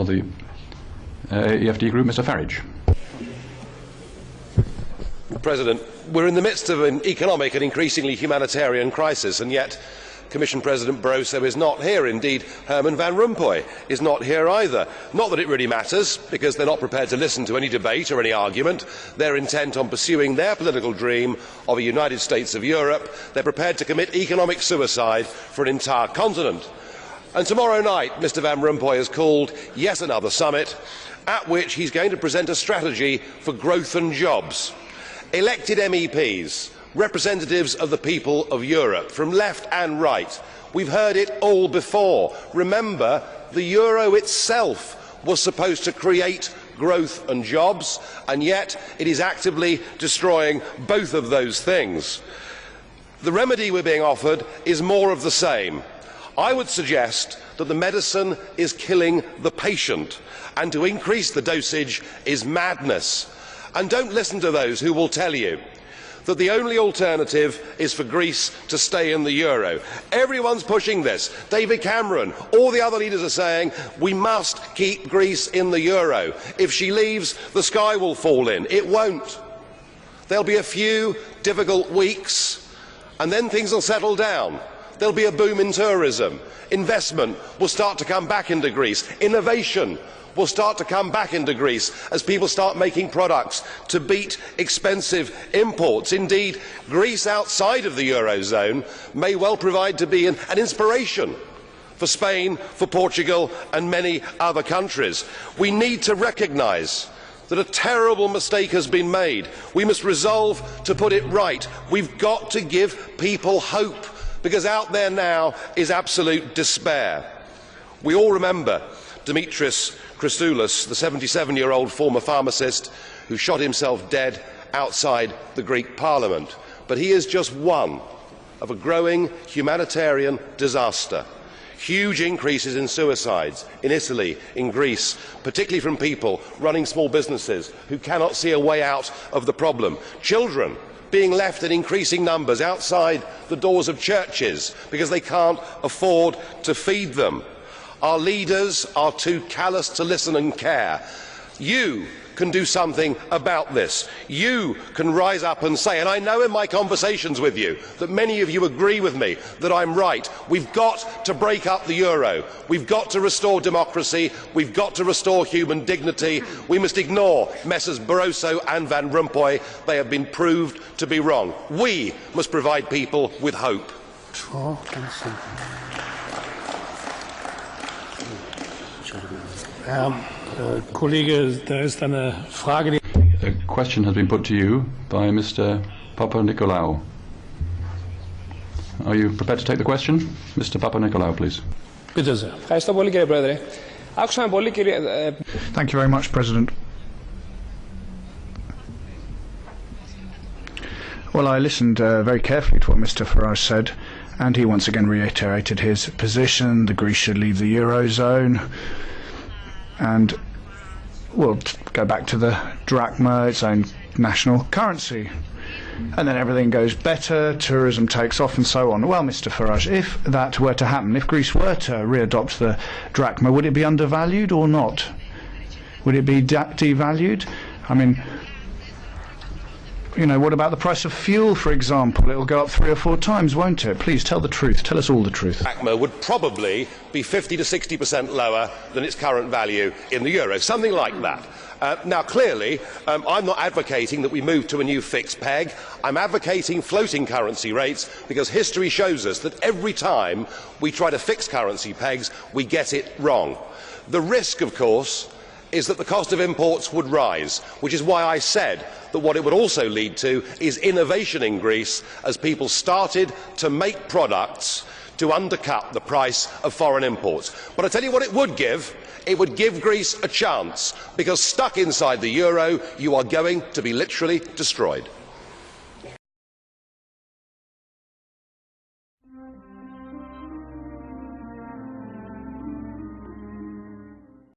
for the EFD Group, Mr. Farage. President, we're in the midst of an economic and increasingly humanitarian crisis, and yet Commission President Barroso is not here. Indeed, Herman Van Rompuy is not here either. Not that it really matters, because they're not prepared to listen to any debate or any argument. They're intent on pursuing their political dream of a United States of Europe. They're prepared to commit economic suicide for an entire continent. And tomorrow night, Mr Van Rompuy has called yet another summit, at which he's going to present a strategy for growth and jobs. Elected MEPs, representatives of the people of Europe, from left and right, we've heard it all before. Remember, the euro itself was supposed to create growth and jobs, and yet it is actively destroying both of those things. The remedy we're being offered is more of the same. I would suggest that the medicine is killing the patient, and to increase the dosage is madness. And don't listen to those who will tell you that the only alternative is for Greece to stay in the euro. Everyone's pushing this. David Cameron, all the other leaders are saying we must keep Greece in the euro. If she leaves, the sky will fall in. It won't. There'll be a few difficult weeks, and then things will settle down. There'll be a boom in tourism. Investment will start to come back into Greece. Innovation will start to come back into Greece as people start making products to beat expensive imports. Indeed, Greece outside of the Eurozone may well provide to be an inspiration for Spain, for Portugal and many other countries. We need to recognise that a terrible mistake has been made. We must resolve to put it right. We've got to give people hope, because out there now is absolute despair. We all remember Dimitris Christoulis, the 77-year-old former pharmacist who shot himself dead outside the Greek Parliament. But he is just one of a growing humanitarian disaster. Huge increases in suicides in Italy, in Greece, particularly from people running small businesses who cannot see a way out of the problem. Children being left in increasing numbers outside the doors of churches because they can't afford to feed them. Our leaders are too callous to listen and care. You can do something about this. You can rise up and say, and I know in my conversations with you that many of you agree with me that I'm right, we've got to break up the euro. We've got to restore democracy. We've got to restore human dignity. We must ignore Messrs Barroso and Van Rompuy. They have been proved to be wrong. We must provide people with hope. Kollege, da ist eine Frage. A question has been put to you by Mr. Papanikolaou. Are you prepared to take the question? Mr. Papanikolaou, please. Bitte sehr. Ευχαριστώ πολύ, κύριε Πρόεδρε. Άκουσα με πολύ, κύριε. Thank you very much, President. Well, I listened very carefully to what Mr. Farage said, and he once again reiterated his position. The Greece should leave the Eurozone, and we'll go back to the drachma, its own national currency. And then everything goes better, tourism takes off and so on. Well, Mr. Farage, if that were to happen, if Greece were to readopt the drachma, would it be undervalued or not? Would it be devalued? I mean, you know, what about the price of fuel, for example? It will go up 3 or 4 times, won't it? Please tell the truth. Tell us all the truth. Drachma would probably be 50 to 60% lower than its current value in the euro, something like that. Now, clearly, I'm not advocating that we move to a new fixed peg. I'm advocating floating currency rates because history shows us that every time we try to fix currency pegs, we get it wrong. The risk, of course, is that the cost of imports would rise, which is why I said that what it would also lead to is innovation in Greece as people started to make products to undercut the price of foreign imports. But I tell you what it would give Greece a chance, because stuck inside the euro you are going to be literally destroyed.